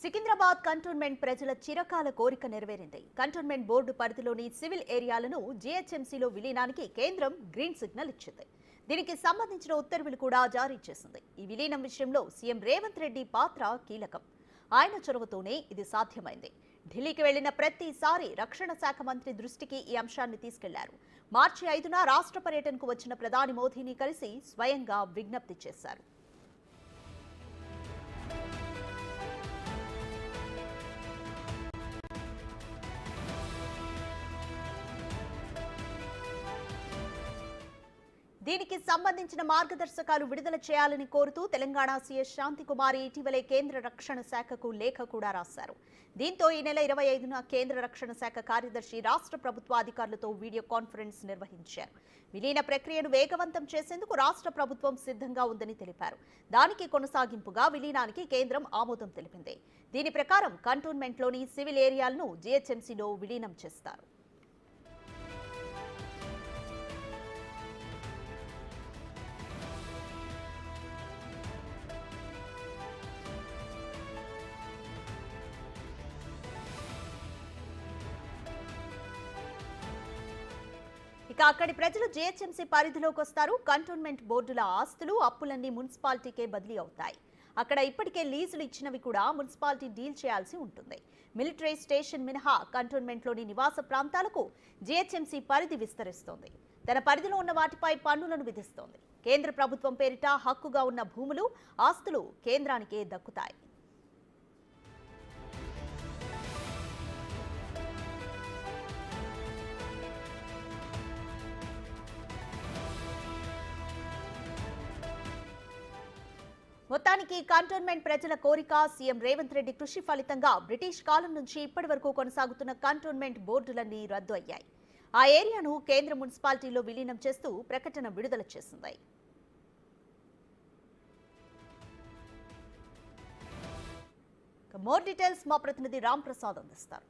Secunderabad cantonment ప్రజల చిరకాల కోరిక నెరవేరింది. కంటోన్మెంట్ బోర్డు పరిధిలోని సివిల్ ఏరియాలను జీహెచ్ఎంసీలో విలీనానికి కేంద్రం గ్రీన్ సిగ్నల్ ఇచ్చింది. దీనికి సంబంధించిన ఉత్తర్వులు కూడా జారీ చేసింది. ఈ విలీనం విషయంలో సీఎం రేవంత్ రెడ్డి పాత్ర కీలకం. ఆయన చొరవతోనే ఇది సాధ్యమైంది. ఢిల్లీకి వెళ్లిన ప్రతిసారి రక్షణ శాఖ మంత్రి దృష్టికి ఈ అంశాన్ని తీసుకెళ్లారు. మార్చి 5న రాష్ట్ర పర్యటనకు వచ్చిన ప్రధాని మోదీని కలిసి స్వయంగా విజ్ఞప్తి చేశారు. దీనికి సంబంధించిన మార్గదర్శకాలు విడుదల చేయాలని కోరుతూ తెలంగాణ సీఎస్ శాంతికుమారి ఇటీవలే కేంద్ర రక్షణ శాఖకు లేఖ కూడా రాశారు. దీంతో ఈ నెల 25న కేంద్ర రక్షణ శాఖ కార్యదర్శి రాష్ట్ర ప్రభుత్వ అధికారులతో వీడియో కాన్ఫరెన్స్ నిర్వహించారు. విలీన ప్రక్రియను వేగవంతం చేసేందుకు రాష్ట్ర ప్రభుత్వం సిద్ధంగా ఉందని తెలిపారు. దానికి కొనసాగింపుగా విలీనానికి కేంద్రం ఆమోదం తెలిపింది. దీని ప్రకారం కంటోన్మెంట్లోని సివిల్ ఏరియాలను జీహెచ్ఎంసీలో విలీనం చేస్తారు. ఇక అక్కడి ప్రజలు జీహెచ్ఎంసీ పరిధిలోకి వస్తారు. కంటోన్మెంట్ బోర్డుల ఆస్తులు, అప్పులన్నీ మున్సిపాలిటీకే బదిలీ అవుతాయి. అక్కడ ఇప్పటికే లీజులు ఇచ్చినవి కూడా మున్సిపాలిటీ డీల్ చేయాల్సి ఉంటుంది. మిలిటరీ స్టేషన్ మినహా కంటోన్మెంట్లోని నివాస ప్రాంతాలకు జీహెచ్ఎంసీ పరిధి విస్తరిస్తోంది. తన పరిధిలో ఉన్న వాటిపై పన్నులను విధిస్తోంది. కేంద్ర ప్రభుత్వం పేరిట హక్కుగా ఉన్న భూములు, ఆస్తులు కేంద్రానికే దక్కుతాయి. మొత్తానికి కంటోన్మెంట్ ప్రజల కోరిక, సీఎం రేవంత్ రెడ్డి కృషి ఫలితంగా బ్రిటిష్ కాలం నుంచి ఇప్పటి వరకు కొనసాగుతున్న కంటోన్మెంట్ బోర్డులన్నీ రద్దు అయ్యాయి. ఆ ఏరియాను కేంద్ర మున్సిపాలిటీలో విలీనం చేస్తూ ప్రకటన విడుదల చేసింది. మోర్ డీటెయిల్స్ మా ప్రతినిధి రామ్ ప్రసాద్ అందిస్తారు.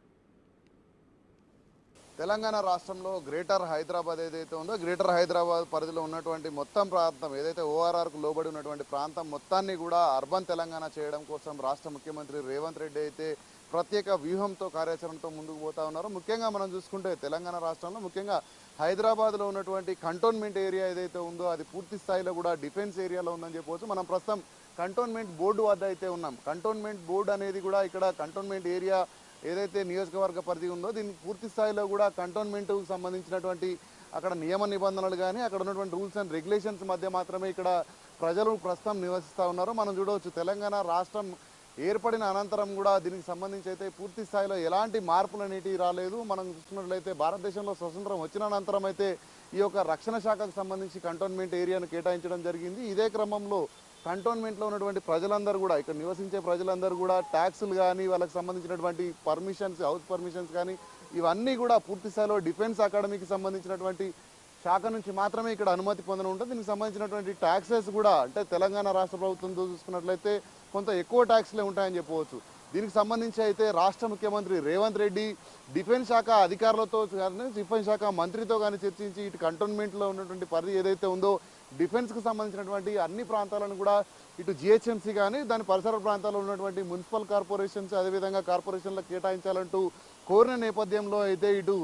తెలంగాణ రాష్ట్రంలో గ్రేటర్ హైదరాబాద్ ఏదైతే ఉందో, గ్రేటర్ హైదరాబాద్ పరిధిలో ఉన్నటువంటి మొత్తం ప్రాంతం ఏదైతే ఓఆర్ఆర్కు లోబడి ఉన్నటువంటి ప్రాంతం మొత్తాన్ని కూడా అర్బన్ తెలంగాణ చేయడం కోసం రాష్ట్ర ముఖ్యమంత్రి రేవంత్ రెడ్డి అయితే ప్రత్యేక వ్యూహంతో కార్యాచరణతో ముందుకు పోతా ఉన్నారు. ముఖ్యంగా మనం చూసుకుంటే తెలంగాణ రాష్ట్రంలో ముఖ్యంగా హైదరాబాద్లో ఉన్నటువంటి కంటోన్మెంట్ ఏరియా ఏదైతే ఉందో అది పూర్తి స్థాయిలో కూడా డిఫెన్స్ ఏరియాలో ఉందని చెప్పవచ్చు. మనం ప్రస్తుతం కంటోన్మెంట్ బోర్డు వద్ద అయితే ఉన్నాం. కంటోన్మెంట్ బోర్డు అనేది కూడా ఇక్కడ కంటోన్మెంట్ ఏరియా ఏదైతే నియోజకవర్గ పరిధి ఉందో దీనికి పూర్తి స్థాయిలో కూడా కంటోన్మెంట్కు సంబంధించినటువంటి అక్కడ నియమ నిబంధనలు కానీ అక్కడ ఉన్నటువంటి రూల్స్ అండ్ రెగ్యులేషన్స్ మధ్య మాత్రమే ఇక్కడ ప్రజలు ప్రస్తుతం నివసిస్తూ ఉన్నారు. మనం చూడవచ్చు తెలంగాణ రాష్ట్రం ఏర్పడిన అనంతరం కూడా దీనికి సంబంధించి అయితే పూర్తి స్థాయిలో ఎలాంటి మార్పులు అనేటివి రాలేదు. మనం చూసినట్లయితే భారతదేశంలో స్వతంత్రం వచ్చిన అనంతరం అయితే ఈ యొక్క రక్షణ శాఖకు సంబంధించి కంటోన్మెంట్ ఏరియాను కేటాయించడం జరిగింది. ఇదే క్రమంలో కంటోన్మెంట్లో ఉన్నటువంటి ప్రజలందరూ కూడా ఇక్కడ నివసించే ప్రజలందరూ కూడా ట్యాక్సులు కానీ వాళ్ళకి సంబంధించినటువంటి పర్మిషన్స్, హౌస్ పర్మిషన్స్ కానీ ఇవన్నీ కూడా పూర్తి స్థాయిలో డిఫెన్స్ అకాడమీకి సంబంధించినటువంటి శాఖ నుంచి మాత్రమే ఇక్కడ అనుమతి పొందడం ఉంటుంది. దీనికి సంబంధించినటువంటి ట్యాక్సెస్ కూడా అంటే తెలంగాణ రాష్ట్ర ప్రభుత్వంతో చూసుకున్నట్లయితే కొంత ఎక్కువ ట్యాక్స్లే ఉంటాయని చెప్పవచ్చు. దీనికి సంబంధించి అయితే రాష్ట్ర ముఖ్యమంత్రి రేవంత్ రెడ్డి డిఫెన్స్ శాఖ అధికారులతో కానీ డిఫెన్స్ శాఖ మంత్రితో కానీ చర్చించి ఇటు కంటోన్మెంట్లో ఉన్నటువంటి పరిధి ఏదైతే ఉందో డిఫెన్స్కి సంబంధించినటువంటి అన్ని ప్రాంతాలను కూడా ఇటు జిహెచ్ఎంసీ కానీ దాని పరిసర ప్రాంతాల్లో ఉన్నటువంటి మున్సిపల్ కార్పొరేషన్స్ అదేవిధంగా కార్పొరేషన్లకు కేటాయించాలంటూ కోరిన నేపథ్యంలో అయితే ఇటు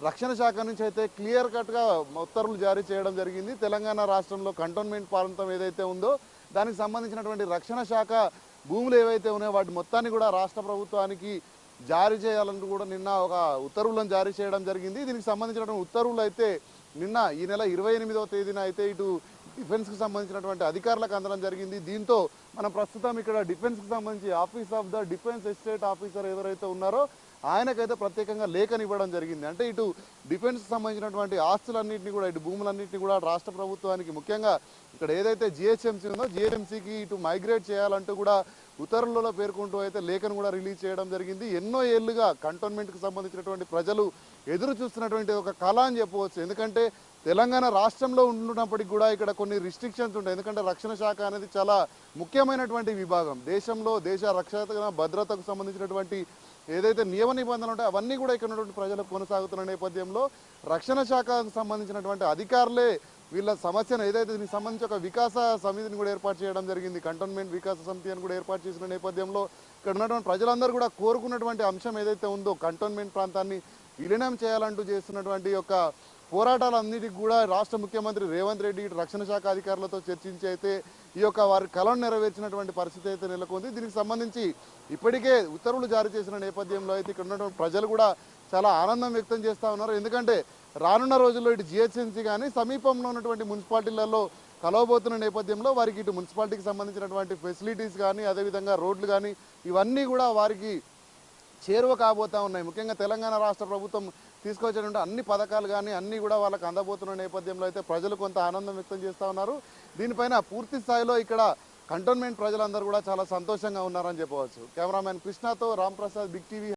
రక్షణ శాఖ నుంచి అయితే క్లియర్ కట్గా ఉత్తర్వులు జారీ చేయడం జరిగింది. తెలంగాణ రాష్ట్రంలో కంటోన్మెంట్ ప్రాంతం ఏదైతే ఉందో దానికి సంబంధించినటువంటి రక్షణ శాఖ భూములు ఏవైతే ఉన్నాయో వాటి మొత్తాన్ని కూడా రాష్ట్ర ప్రభుత్వానికి జారీ చేయాలంటూ కూడా నిన్న ఒక ఉత్తర్వులను జారీ చేయడం జరిగింది. దీనికి సంబంధించినటువంటి ఉత్తర్వులు అయితే నిన్న ఈ నెల 28వ తేదీన అయితే ఇటు డిఫెన్స్కి సంబంధించినటువంటి అధికారులకు అందడం జరిగింది. దీంతో మనం ప్రస్తుతం ఇక్కడ డిఫెన్స్కి సంబంధించి office of the defence estate officer ఎవరైతే ఉన్నారో ఆయనకైతే ప్రత్యేకంగా లేఖనివ్వడం జరిగింది. అంటే ఇటు డిఫెన్స్కి సంబంధించినటువంటి ఆస్తులన్నింటినీ కూడా ఇటు భూములన్నింటినీ కూడా రాష్ట్ర ప్రభుత్వానికి ముఖ్యంగా ఇక్కడ ఏదైతే జిహెచ్ఎంసీ ఉందో జిహెచ్ఎంసీకి ఇటు మైగ్రేట్ చేయాలంటూ కూడా ఉత్తర్వులలో పేర్కొంటూ అయితే లేఖను కూడా రిలీజ్ చేయడం జరిగింది. ఎన్నో ఏళ్లుగా కంటోన్మెంట్కి సంబంధించినటువంటి ప్రజలు ఎదురు చూస్తున్నటువంటి ఒక కళ అని చెప్పవచ్చు. ఎందుకంటే తెలంగాణ రాష్ట్రంలో ఉంటున్నప్పటికీ కూడా ఇక్కడ కొన్ని రిస్ట్రిక్షన్స్ ఉంటాయి. ఎందుకంటే రక్షణ శాఖ అనేది చాలా ముఖ్యమైనటువంటి విభాగం. దేశంలో దేశ రక్షణ భద్రతకు సంబంధించినటువంటి ఏదైతే నియమ నిబంధనలు ఉంటాయో అవన్నీ కూడా ఇక్కడ ఉన్నటువంటి ప్రజలకు కొనసాగుతున్న నేపథ్యంలో రక్షణ శాఖకు సంబంధించినటువంటి అధికారులే వీళ్ళ సమస్యను ఏదైతే దీనికి సంబంధించి ఒక వికాస సమితిని కూడా ఏర్పాటు చేయడం జరిగింది. కంటోన్మెంట్ వికాస సమితి అని కూడా ఏర్పాటు చేసిన నేపథ్యంలో ఇక్కడ ఉన్నటువంటి ప్రజలందరూ కూడా కోరుకున్నటువంటి అంశం ఏదైతే ఉందో కంటోన్మెంట్ ప్రాంతాన్ని విలీనం చేయాలంటూ చేస్తున్నటువంటి యొక్క పోరాటాలన్నిటికీ కూడా రాష్ట్ర ముఖ్యమంత్రి రేవంత్ రెడ్డి రక్షణ శాఖ అధికారులతో చర్చించి అయితే ఈ యొక్క వారి కలను నెరవేర్చినటువంటి పరిస్థితి అయితే నెలకొంది. దీనికి సంబంధించి ఇప్పటికే ఉత్తర్వులు జారీ చేసిన నేపథ్యంలో అయితే ఇక్కడ ఉన్నటువంటి ప్రజలు కూడా చాలా ఆనందం వ్యక్తం చేస్తూ ఉన్నారు. ఎందుకంటే రానున్న రోజుల్లో ఇటు జిహెచ్ఎంసీ కానీ సమీపంలో ఉన్నటువంటి మున్సిపాలిటీలలో కలవబోతున్న నేపథ్యంలో వారికి ఇటు మున్సిపాలిటీకి సంబంధించినటువంటి ఫెసిలిటీస్ కానీ అదేవిధంగా రోడ్లు కానీ ఇవన్నీ కూడా వారికి చేరువ కాబోతూ ఉన్నాయి. ముఖ్యంగా తెలంగాణ రాష్ట్ర ప్రభుత్వం తీసుకొచ్చినటువంటి అన్ని పథకాలు కానీ అన్నీ కూడా వాళ్ళకి అందబోతున్న నేపథ్యంలో అయితే ప్రజలు కొంత ఆనందం వ్యక్తం చేస్తూ ఉన్నారు. దీనిపైన పూర్తి స్థాయిలో ఇక్కడ కంటోన్మెంట్ ప్రజలందరూ కూడా చాలా సంతోషంగా ఉన్నారని చెప్పవచ్చు. కెమెరామ్యాన్ కృష్ణతో రామ్ ప్రసాద్, బిగ్ టీవీ.